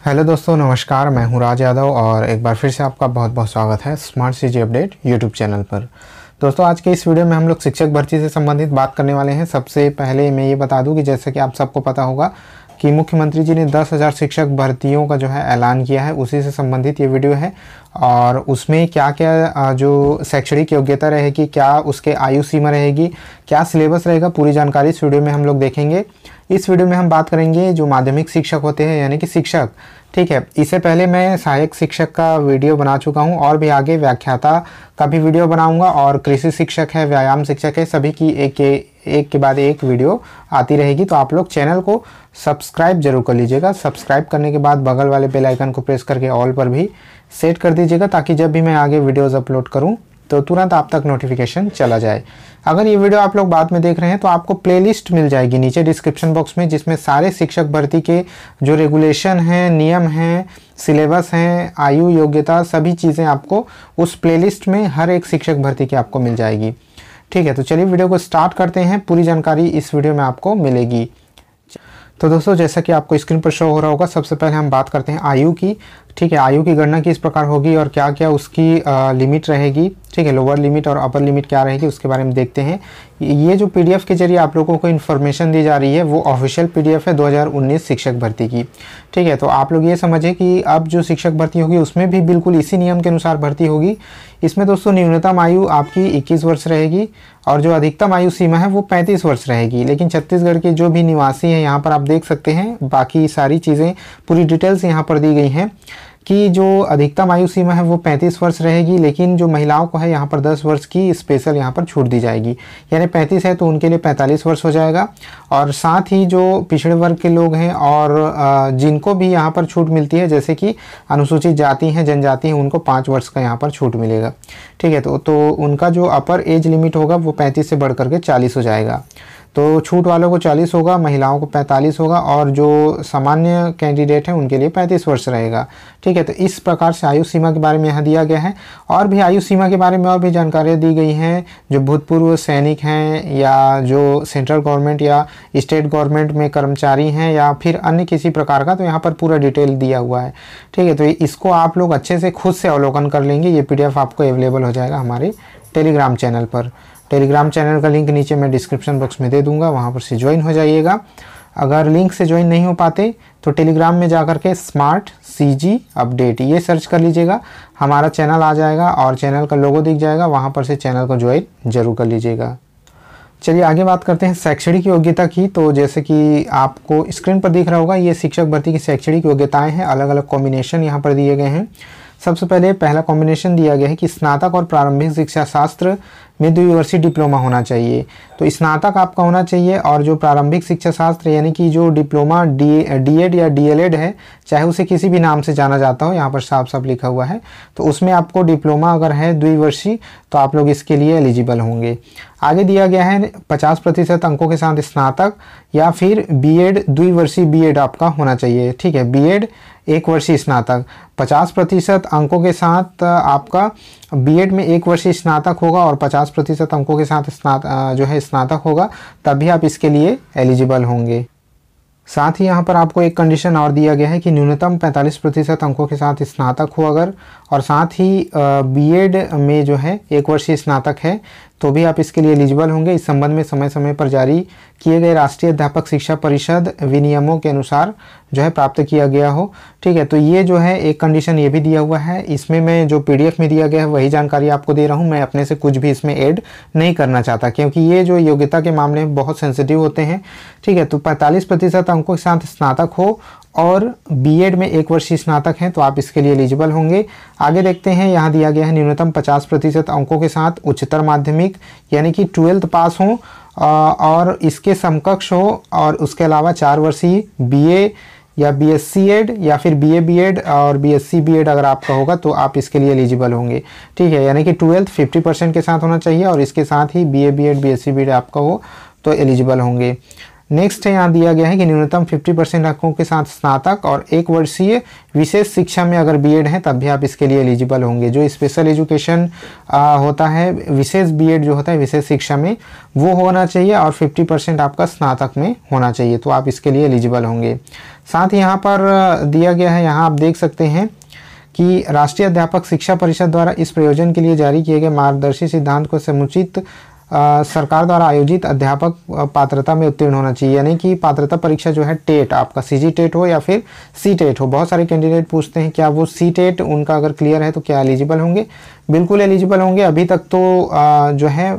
Hello दोस्तों, नमस्कार। मैं हूं राज यादव और एक बार फिर से आपका बहुत बहुत स्वागत है smart CG update YouTube channel पर। दोस्तों, आज के इस वीडियो में हम लोग शिक्षक भर्ती से संबंधित बात करने वाले हैं। सबसे पहले मैं ये बता दूं कि जैसे कि आप सबको पता होगा कि मुख्यमंत्री जी ने 10,000 शिक्षक भर्तियों का जो है ऐलान किया है, उसी से संबंधित ये वीडियो है। और उसमें क्या क्या जो शैक्षणिक योग्यता रहेगी, क्या उसके आयु सीमा रहेगी, क्या सिलेबस रहेगा, पूरी जानकारी इस वीडियो में हम लोग देखेंगे। इस वीडियो में हम बात करेंगे जो माध्यमिक शिक्षक होते हैं यानी कि शिक्षक, ठीक है। इससे पहले मैं सहायक शिक्षक का वीडियो बना चुका हूं और भी आगे व्याख्याता का भी वीडियो बनाऊंगा, और कृषि शिक्षक है, व्यायाम शिक्षक है, सभी की एक के बाद एक वीडियो आती रहेगी। तो आप लोग चैनल को सब्सक्राइब जरूर कर लीजिएगा। सब्सक्राइब करने के बाद बगल वाले बेल आइकन को प्रेस करके ऑल पर भी सेट कर दीजिएगा, ताकि जब भी मैं आगे वीडियोज़ अपलोड करूँ तो तुरंत आप तक नोटिफिकेशन चला जाए। अगर ये वीडियो आप लोग बाद में देख रहे हैं तो आपको प्लेलिस्ट मिल जाएगी नीचे डिस्क्रिप्शन बॉक्स में, जिसमें सारे शिक्षक भर्ती के जो रेगुलेशन हैं, नियम हैं, सिलेबस हैं, आयु, योग्यता, सभी चीज़ें आपको उस प्लेलिस्ट में हर एक शिक्षक भर्ती की आपको मिल जाएगी। ठीक है, तो चलिए वीडियो को स्टार्ट करते हैं। पूरी जानकारी इस वीडियो में आपको मिलेगी। तो दोस्तों, जैसा कि आपको स्क्रीन पर शो हो रहा होगा, सबसे पहले हम बात करते हैं आयु की। ठीक है, आयु की गणना किस प्रकार होगी और क्या क्या उसकी लिमिट रहेगी, ठीक है, लोअर लिमिट और अपर लिमिट क्या रहेगी, उसके बारे में देखते हैं। ये जो पीडीएफ के जरिए आप लोगों को इन्फॉर्मेशन दी जा रही है वो ऑफिशियल पीडीएफ है 2019 शिक्षक भर्ती की। ठीक है, तो आप लोग ये समझे कि अब जो शिक्षक भर्ती होगी उसमें भी बिल्कुल इसी नियम के अनुसार भर्ती होगी। इसमें दोस्तों न्यूनतम आयु आपकी 21 वर्ष रहेगी और जो अधिकतम आयु सीमा है वो 35 वर्ष रहेगी। लेकिन छत्तीसगढ़ के जो भी निवासी हैं, यहाँ पर आप देख सकते हैं, बाकी सारी चीज़ें पूरी डिटेल्स यहाँ पर दी गई हैं कि जो अधिकतम आयु सीमा है वो 35 वर्ष रहेगी। लेकिन जो महिलाओं को है यहाँ पर 10 वर्ष की स्पेशल यहाँ पर छूट दी जाएगी, यानी 35 है तो उनके लिए 45 वर्ष हो जाएगा। और साथ ही जो पिछड़े वर्ग के लोग हैं और जिनको भी यहाँ पर छूट मिलती है, जैसे कि अनुसूचित जाति हैं, जनजाति हैं, उनको 5 वर्ष का यहाँ पर छूट मिलेगा। ठीक है, तो उनका जो अपर एज लिमिट होगा वो 35 से बढ़ करके 40 हो जाएगा। तो छूट वालों को 40 होगा, महिलाओं को 45 होगा, और जो सामान्य कैंडिडेट हैं उनके लिए 35 वर्ष रहेगा। ठीक है, तो इस प्रकार से आयु सीमा के बारे में यहाँ दिया गया है। और भी आयु सीमा के बारे में और भी जानकारियाँ दी गई हैं। जो भूतपूर्व सैनिक हैं या जो सेंट्रल गवर्नमेंट या स्टेट गवर्नमेंट में कर्मचारी हैं या फिर अन्य किसी प्रकार का, तो यहाँ पर पूरा डिटेल दिया हुआ है। ठीक है, तो इसको आप लोग अच्छे से खुद से अवलोकन कर लेंगे। ये PDF आपको अवेलेबल हो जाएगा हमारे टेलीग्राम चैनल पर। टेलीग्राम चैनल का लिंक नीचे मैं डिस्क्रिप्शन बॉक्स में दे दूंगा, वहाँ पर से ज्वाइन हो जाइएगा। अगर लिंक से ज्वाइन नहीं हो पाते तो टेलीग्राम में जाकर के स्मार्ट सीजी अपडेट ये सर्च कर लीजिएगा, हमारा चैनल आ जाएगा और चैनल का लोगो दिख जाएगा, वहाँ पर से चैनल को ज्वाइन जरूर कर लीजिएगा। चलिए आगे बात करते हैं शैक्षणिक योग्यता की। तो जैसे कि आपको स्क्रीन पर दिख रहा होगा, ये शिक्षक भर्ती की शैक्षणिक योग्यताएँ हैं। अलग अलग कॉम्बिनेशन यहाँ पर दिए गए हैं। सबसे पहले पहला कॉम्बिनेशन दिया गया है कि स्नातक और प्रारंभिक शिक्षा शास्त्र में 2 वर्षीय डिप्लोमा होना चाहिए। तो स्नातक आपका होना चाहिए, और जो प्रारंभिक शिक्षा शास्त्र यानी कि जो डिप्लोमा डीएड या डीएलएड है, चाहे उसे किसी भी नाम से जाना जाता हो, यहाँ पर साफ साफ लिखा हुआ है, तो उसमें आपको डिप्लोमा अगर है 2 वर्षीय तो आप लोग इसके लिए एलिजिबल होंगे। आगे दिया गया है 50% अंकों के साथ स्नातक या फिर बीएड 2 वर्षीय बीएड आपका होना चाहिए। ठीक है, बीएड 1 वर्षीय स्नातक, 50% अंकों के साथ आपका बीएड में 1 वर्षीय स्नातक होगा और 50% अंकों के साथ जो है स्नातक होगा, तभी आप इसके लिए एलिजिबल होंगे। साथ ही यहाँ पर आपको एक कंडीशन और दिया गया है कि न्यूनतम 45% अंकों के साथ स्नातक हो अगर, और साथ ही बीएड में जो है 1 वर्षीय स्नातक है तो भी आप इसके लिए एलिजिबल होंगे। इस संबंध में समय समय पर जारी किए गए राष्ट्रीय अध्यापक शिक्षा परिषद विनियमों के अनुसार जो है प्राप्त किया गया हो। ठीक है, तो ये जो है एक कंडीशन ये भी दिया हुआ है। इसमें मैं जो PDF में दिया गया है वही जानकारी आपको दे रहा हूँ, मैं अपने से कुछ भी इसमें ऐड नहीं करना चाहता, क्योंकि ये जो योग्यता के मामले में बहुत सेंसिटिव होते हैं। ठीक है, तो 45% अंकों के साथ स्नातक हो और बीएड में 1 वर्षीय स्नातक हैं तो आप इसके लिए एलिजिबल होंगे। आगे देखते हैं, यहाँ दिया गया है न्यूनतम 50% अंकों के साथ उच्चतर माध्यमिक यानी कि 12th पास हो और इसके समकक्ष हो, और उसके अलावा 4 वर्षीय BA या BSc एड या फिर BA BEd और BSc BEd अगर आपका होगा तो आप इसके लिए एलिजिबल होंगे। ठीक है, यानी कि 12th 50% के साथ होना चाहिए और इसके साथ ही BA BEd BSc BEd आपका हो तो एलिजिबल होंगे। नेक्स्ट है, यहाँ दिया गया है कि न्यूनतम 50% अंकों के साथ स्नातक और 1 वर्षीय विशेष शिक्षा में अगर बीएड है तब भी आप इसके लिए एलिजिबल होंगे। जो स्पेशल एजुकेशन होता है, विशेष बीएड जो होता है विशेष शिक्षा में, वो होना चाहिए और 50% आपका स्नातक में होना चाहिए, तो आप इसके लिए एलिजिबल होंगे। साथ ही यहाँ पर दिया गया है, यहाँ आप देख सकते हैं कि राष्ट्रीय अध्यापक शिक्षा परिषद द्वारा इस प्रयोजन के लिए जारी किए गए मार्गदर्शी सिद्धांत को समुचित सरकार द्वारा आयोजित अध्यापक पात्रता में उत्तीर्ण होना चाहिए। यानी कि पात्रता परीक्षा जो है टेट, आपका सीजी टेट हो या फिर सी टेट हो। बहुत सारे कैंडिडेट पूछते हैं क्या वो सी टेट उनका अगर क्लियर है तो क्या एलिजिबल होंगे? बिल्कुल एलिजिबल होंगे। अभी तक तो जो है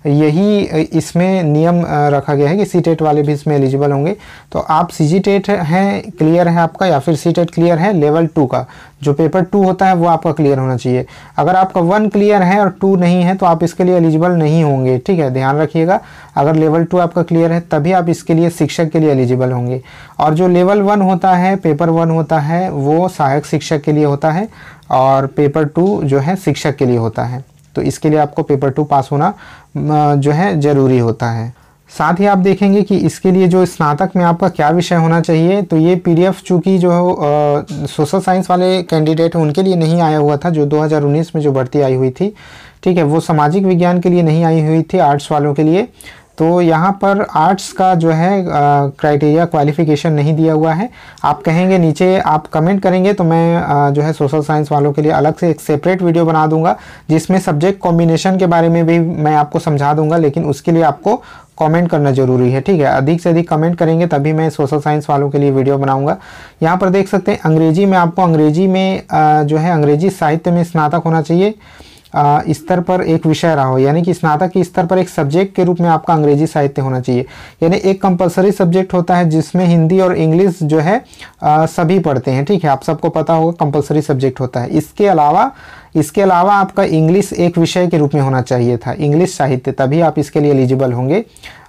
यही इसमें नियम रखा गया है कि सी टेट वाले भी इसमें एलिजिबल होंगे। तो आप सीजी टेट हैं, क्लियर है आपका, या फिर सी टेट क्लियर है, लेवल 2 का जो पेपर 2 होता है वो आपका क्लियर होना चाहिए। अगर आपका 1 क्लियर है और 2 नहीं है तो आप इसके लिए एलिजिबल नहीं होंगे, ठीक है, ध्यान रखिएगा। अगर लेवल 2 आपका क्लियर है तभी आप इसके लिए शिक्षक के लिए एलिजिबल होंगे। और जो लेवल 1 होता है, पेपर 1 होता है, वो सहायक शिक्षक के लिए होता है और पेपर 2 जो है शिक्षक के लिए होता है। तो इसके लिए आपको पेपर 2 पास होना जो है ज़रूरी होता है। साथ ही आप देखेंगे कि इसके लिए जो स्नातक में आपका क्या विषय होना चाहिए। तो ये पीडीएफ चूँकि जो सोशल साइंस वाले कैंडिडेट हैं उनके लिए नहीं आया हुआ था, जो 2019 में जो भर्ती आई हुई थी, ठीक है, वो सामाजिक विज्ञान के लिए नहीं आई हुई थी, आर्ट्स वालों के लिए। तो यहाँ पर आर्ट्स का जो है क्राइटेरिया क्वालिफिकेशन नहीं दिया हुआ है। आप कहेंगे नीचे आप कमेंट करेंगे तो मैं जो है सोशल साइंस वालों के लिए अलग से एक सेपरेट वीडियो बना दूंगा जिसमें सब्जेक्ट कॉम्बिनेशन के बारे में भी मैं आपको समझा दूंगा, लेकिन उसके लिए आपको कमेंट करना जरूरी है, ठीक है। अधिक से अधिक कमेंट करेंगे तभी मैं सोशल साइंस वालों के लिए वीडियो बनाऊंगा। यहाँ पर देख सकते हैं अंग्रेजी में आपको अंग्रेजी में जो है अंग्रेजी साहित्य में स्नातक होना चाहिए स्तर पर एक विषय रहा हो, यानी कि स्नातक के स्तर पर एक सब्जेक्ट के रूप में आपका अंग्रेजी साहित्य होना चाहिए। यानी एक कंपलसरी सब्जेक्ट होता है जिसमें हिंदी और इंग्लिश जो है सभी पढ़ते हैं, ठीक है, आप सबको पता होगा कंपलसरी सब्जेक्ट होता है। इसके अलावा आपका इंग्लिश एक विषय के रूप में होना चाहिए था, इंग्लिश साहित्य, तभी आप इसके लिए एलिजिबल होंगे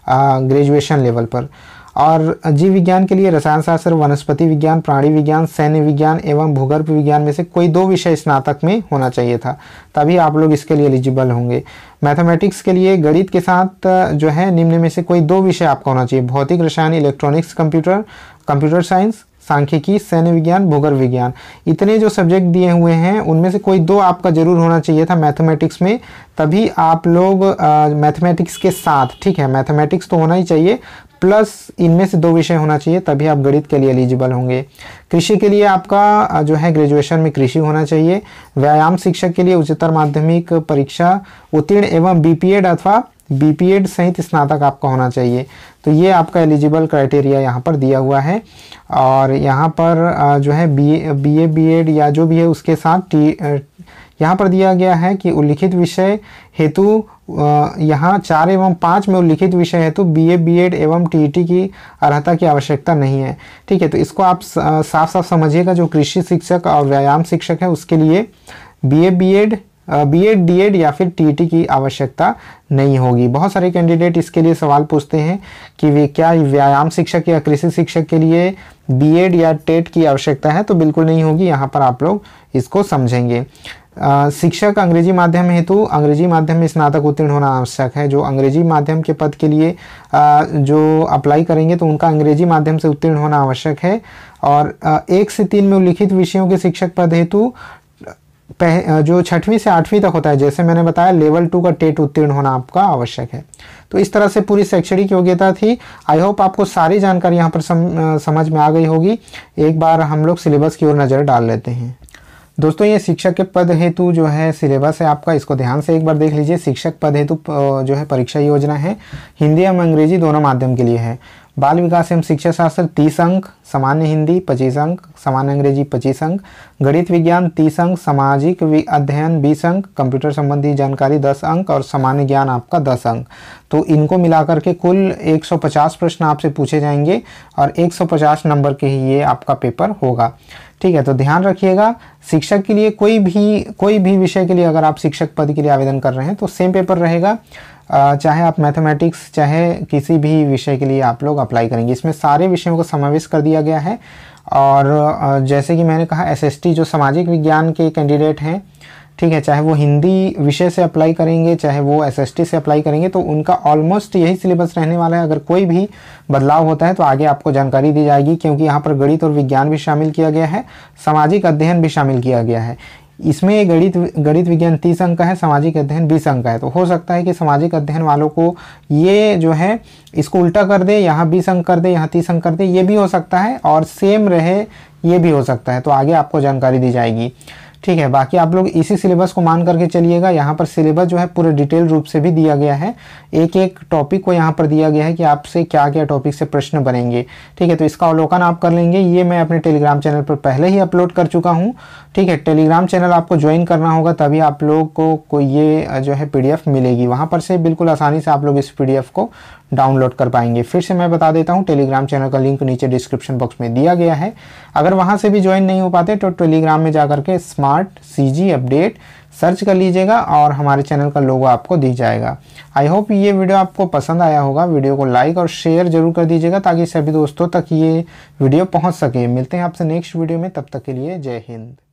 ग्रेजुएशन लेवल पर। और जीव विज्ञान के लिए रसायन शास्त्र, वनस्पति विज्ञान, प्राणी विज्ञान, सैन्य विज्ञान एवं भूगर्भ विज्ञान में से कोई 2 विषय स्नातक में होना चाहिए था, तभी आप लोग इसके लिए एलिजिबल होंगे। मैथमेटिक्स के लिए गणित के साथ जो है निम्न में से कोई 2 विषय आपका होना चाहिए, भौतिक रसायन, इलेक्ट्रॉनिक्स, कंप्यूटर साइंस, सांख्यिकी, सैन्य विज्ञान, भूगर्भ विज्ञान, इतने जो सब्जेक्ट दिए हुए हैं उनमें से कोई 2 आपका जरूर होना चाहिए था मैथमेटिक्स में, तभी आप लोग मैथमेटिक्स के साथ, ठीक है, मैथमेटिक्स तो होना ही चाहिए प्लस इनमें से 2 विषय होना चाहिए, तभी आप गणित के लिए एलिजिबल होंगे। कृषि के लिए आपका जो है ग्रेजुएशन में कृषि होना चाहिए। व्यायाम शिक्षक के लिए उच्चतर माध्यमिक परीक्षा उत्तीर्ण एवं बीपीएड अथवा बीपीएड सहित स्नातक आपका होना चाहिए। तो ये आपका एलिजिबल क्राइटेरिया यहाँ पर दिया हुआ है। और यहाँ पर जो है बीए बीएड या जो भी है उसके साथ यहाँ पर दिया गया है कि उल्लिखित विषय हेतु यहाँ 4 एवं 5 में उल्लिखित विषय हेतु बीए बीएड एवं टीईटी की अर्हता की आवश्यकता नहीं है, ठीक है। तो इसको आप साफ साफ समझिएगा, जो कृषि शिक्षक और व्यायाम शिक्षक है उसके लिए बीए बीएड डीएड या फिर टीईटी की आवश्यकता नहीं होगी। बहुत सारे कैंडिडेट इसके लिए सवाल पूछते हैं कि वे क्या व्यायाम शिक्षक या कृषि शिक्षक के लिए बीएड या टेट की आवश्यकता है, तो बिल्कुल नहीं होगी। यहाँ पर आप लोग इसको समझेंगे। शिक्षक अंग्रेजी माध्यम हेतु अंग्रेजी माध्यम में स्नातक उत्तीर्ण होना आवश्यक है। जो अंग्रेजी माध्यम के पद के लिए जो अप्लाई करेंगे तो उनका अंग्रेजी माध्यम से उत्तीर्ण होना आवश्यक है। और 1 से 3 में उल्लिखित विषयों के शिक्षक पद हेतु जो 6वीं से 8वीं तक होता है, जैसे मैंने बताया लेवल 2 का टेट उत्तीर्ण होना आपका आवश्यक है। तो इस तरह से पूरी शैक्षणिक योग्यता थी। आई होप आपको सारी जानकारी यहाँ पर समझ में आ गई होगी। एक बार हम लोग सिलेबस की ओर नज़र डाल लेते हैं। दोस्तों ये शिक्षक के पद हेतु जो है सिलेबस है आपका, इसको ध्यान से एक बार देख लीजिए। शिक्षक पद हेतु जो है परीक्षा योजना है, हिंदी एवं अंग्रेजी दोनों माध्यम के लिए है। बाल विकास एवं शिक्षा शास्त्र 30 अंक, सामान्य हिंदी 25 अंक, सामान्य अंग्रेजी 25 अंक, गणित विज्ञान 30 अंक, सामाजिक अध्ययन 20 अंक, कंप्यूटर संबंधी जानकारी 10 अंक और सामान्य ज्ञान आपका 10 अंक। तो इनको मिलाकर के कुल 150 प्रश्न आपसे पूछे जाएंगे और 150 नंबर के ही ये आपका पेपर होगा, ठीक है। तो ध्यान रखिएगा, शिक्षक के लिए कोई भी विषय के लिए अगर आप शिक्षक पद के लिए आवेदन कर रहे हैं तो सेम पेपर रहेगा, चाहे आप मैथमेटिक्स चाहे किसी भी विषय के लिए आप लोग अप्लाई करेंगे। इसमें सारे विषयों को समावेश कर दिया गया है। और जैसे कि मैंने कहा एसएसटी जो सामाजिक विज्ञान के कैंडिडेट हैं, ठीक है, चाहे वो हिंदी विषय से अप्लाई करेंगे चाहे वो एसएसटी से अप्लाई करेंगे, तो उनका ऑलमोस्ट यही सिलेबस रहने वाला है। अगर कोई भी बदलाव होता है तो आगे आपको जानकारी दी जाएगी, क्योंकि यहाँ पर गणित और विज्ञान भी शामिल किया गया है, सामाजिक अध्ययन भी शामिल किया गया है। इसमें ये गणित विज्ञान 30 अंक का है, सामाजिक अध्ययन 20 अंक का है। तो हो सकता है कि सामाजिक अध्ययन वालों को ये जो है इसको उल्टा कर दे, यहाँ 20 अंक कर दे, यहाँ 30 अंक कर दे, ये भी हो सकता है, और सेम रहे ये भी हो सकता है। तो आगे आपको जानकारी दी जाएगी, ठीक है। बाकी आप लोग इसी सिलेबस को मान करके चलिएगा। यहाँ पर सिलेबस जो है पूरे डिटेल रूप से भी दिया गया है, एक एक टॉपिक को यहाँ पर दिया गया है कि आपसे क्या क्या टॉपिक से प्रश्न बनेंगे, ठीक है। तो इसका अवलोकन आप कर लेंगे। ये मैं अपने टेलीग्राम चैनल पर पहले ही अपलोड कर चुका हूँ, ठीक है। टेलीग्राम चैनल आपको ज्वाइन करना होगा, तभी आप लोग को ये जो है PDF मिलेगी। वहाँ पर से बिल्कुल आसानी से आप लोग इस PDF को डाउनलोड कर पाएंगे। फिर से मैं बता देता हूँ, टेलीग्राम चैनल का लिंक नीचे डिस्क्रिप्शन बॉक्स में दिया गया है। अगर वहाँ से भी ज्वाइन नहीं हो पाते तो टेलीग्राम में जाकर के स्मार्ट CG अपडेट सर्च कर लीजिएगा और हमारे चैनल का लोगो आपको दिख जाएगा। आई होप ये वीडियो आपको पसंद आया होगा। वीडियो को लाइक और शेयर जरूर कर दीजिएगा ताकि सभी दोस्तों तक ये वीडियो पहुँच सके। मिलते हैं आपसे नेक्स्ट वीडियो में, तब तक के लिए जय हिंद।